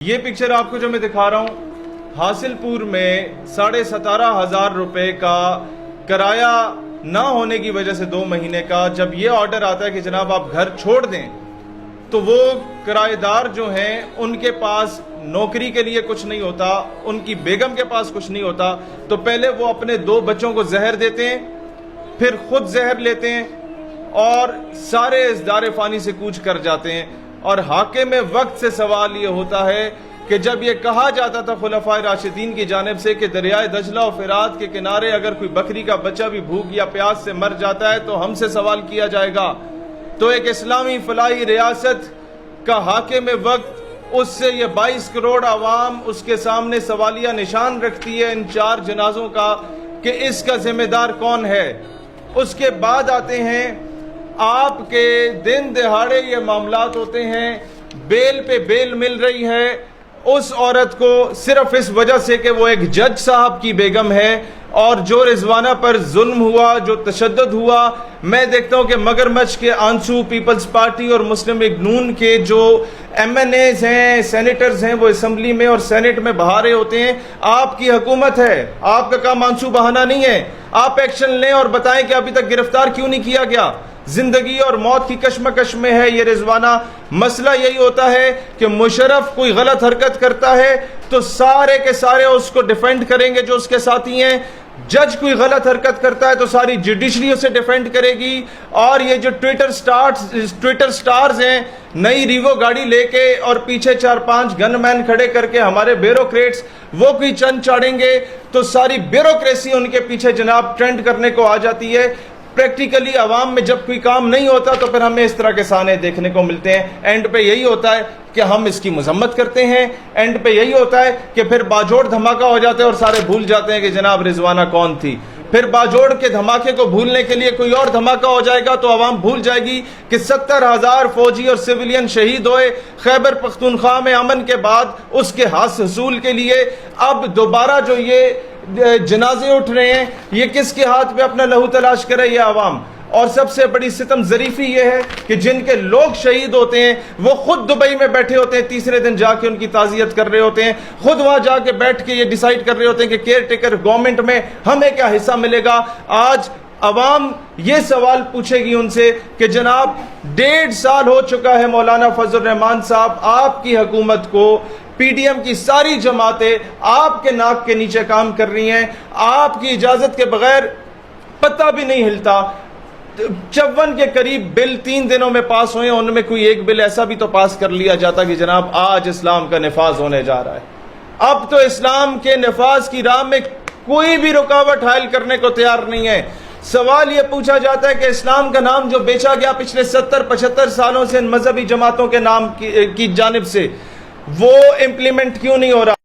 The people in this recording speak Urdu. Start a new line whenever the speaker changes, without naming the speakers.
یہ پکچر آپ کو جو میں دکھا رہا ہوں، حاصل پور میں 17,500 روپے کا کرایہ نہ ہونے کی وجہ سے 2 مہینے کا جب یہ آرڈر آتا ہے کہ جناب آپ گھر چھوڑ دیں، تو وہ کرایہ دار جو ہیں ان کے پاس نوکری کے لیے کچھ نہیں ہوتا، ان کی بیگم کے پاس کچھ نہیں ہوتا، تو پہلے وہ اپنے 2 بچوں کو زہر دیتے ہیں، پھر خود زہر لیتے ہیں اور سارے اس دار فانی سے کوچ کر جاتے ہیں۔ اور حاکم وقت سے سوال یہ ہوتا ہے کہ جب یہ کہا جاتا تھا خلفائے راشدین کی جانب سے کہ دریائے دجلہ و فرات کے کنارے اگر کوئی بکری کا بچہ بھی بھوک یا پیاس سے مر جاتا ہے تو ہم سے سوال کیا جائے گا، تو ایک اسلامی فلاحی ریاست کا حاکم وقت اس سے یہ 22 کروڑ عوام اس کے سامنے سوالیہ نشان رکھتی ہے ان 4 جنازوں کا کہ اس کا ذمہ دار کون ہے۔ اس کے بعد آتے ہیں آپ کے دن دہاڑے یہ معاملات ہوتے ہیں، بیل پہ بیل مل رہی ہے اس عورت کو صرف اس وجہ سے کہ وہ ایک جج صاحب کی بیگم ہے، اور جو رضوانہ پر ظلم ہوا، جو تشدد ہوا، میں دیکھتا ہوں کہ مگرمچھ کے آنسو پیپلز پارٹی اور مسلم لیگ نون کے جو ایم این ایز ہیں، سینیٹرز ہیں، وہ اسمبلی میں اور سینٹ میں بہا رہے ہوتے ہیں۔ آپ کی حکومت ہے، آپ کا کام آنسو بہانا نہیں ہے، آپ ایکشن لیں اور بتائیں کہ ابھی تک گرفتار کیوں نہیں کیا گیا۔ زندگی اور موت کی کشمکش میں ہے یہ رضوانہ۔ مسئلہ یہی ہوتا ہے کہ مشرف کوئی غلط حرکت کرتا ہے تو سارے کے سارے اس کو ڈیفینڈ کریں گے جو اس کے ساتھی ہیں، جج کوئی غلط حرکت کرتا ہے تو ساری جوڈیشری اسے ڈیفینڈ کرے گی، اور یہ جو ٹویٹر سٹارز ہیں نئی ریوو گاڑی لے کے اور پیچھے 4-5 گن مین کھڑے کر کے ہمارے بیوروکریٹس وہ کوئی چند چاڑیں گے تو ساری بیوروکریسی ان کے پیچھے جناب ٹرینڈ کرنے کو آ جاتی ہے۔ پریکٹیکلی عوام میں جب کوئی کام نہیں ہوتا تو پھر ہمیں اس طرح کے سانے دیکھنے کو ملتے ہیں۔ اینڈ پہ یہی ہوتا ہے کہ ہم اس کی مذمت کرتے ہیں، اینڈ پہ یہی ہوتا ہے کہ پھر باجوڑ دھماکہ ہو جاتا ہے اور سارے بھول جاتے ہیں کہ جناب رضوانہ کون تھی۔ پھر باجوڑ کے دھماکے کو بھولنے کے لیے کوئی اور دھماکہ ہو جائے گا تو عوام بھول جائے گی کہ 70,000 فوجی اور سویلین شہید ہوئے خیبر پختونخوا میں امن کے بعد۔ اس کے حصول کے لیے اب دوبارہ جو یہ جنازے اٹھ رہے ہیں، یہ کس کے ہاتھ پہ اپنا لہو تلاش کرے یہ عوام۔ اور سب سے بڑی ستم ظریفی یہ ہے کہ جن کے لوگ شہید ہوتے ہیں وہ خود دبئی میں بیٹھے ہوتے ہیں، تیسرے دن جا کے ان کی تعزیت کر رہے ہوتے ہیں، خود وہاں جا کے بیٹھ کے یہ ڈیسائیڈ کر رہے ہوتے ہیں کہ کیئر ٹیکر گورنمنٹ میں ہمیں کیا حصہ ملے گا۔ آج عوام یہ سوال پوچھے گی ان سے کہ جناب 1.5 سال ہو چکا ہے مولانا فضل الرحمان صاحب آپ کی حکومت کو، پی ڈی ایم کی ساری جماعتیں آپ کے ناک کے نیچے کام کر رہی ہیں، آپ کی اجازت کے بغیر پتہ بھی نہیں ہلتا۔ 54 کے قریب بل 3 دنوں میں پاس ہوئے، ان میں کوئی ایک بل ایسا بھی تو پاس کر لیا جاتا کہ جناب آج اسلام کا نفاذ ہونے جا رہا ہے۔ اب تو اسلام کے نفاذ کی راہ میں کوئی بھی رکاوٹ حائل کرنے کو تیار نہیں ہے۔ سوال یہ پوچھا جاتا ہے کہ اسلام کا نام جو بیچا گیا پچھلے 70-75 سالوں سے ان مذہبی جماعتوں کے نام کی جانب سے، وہ امپلیمنٹ کیوں نہیں ہو رہا؟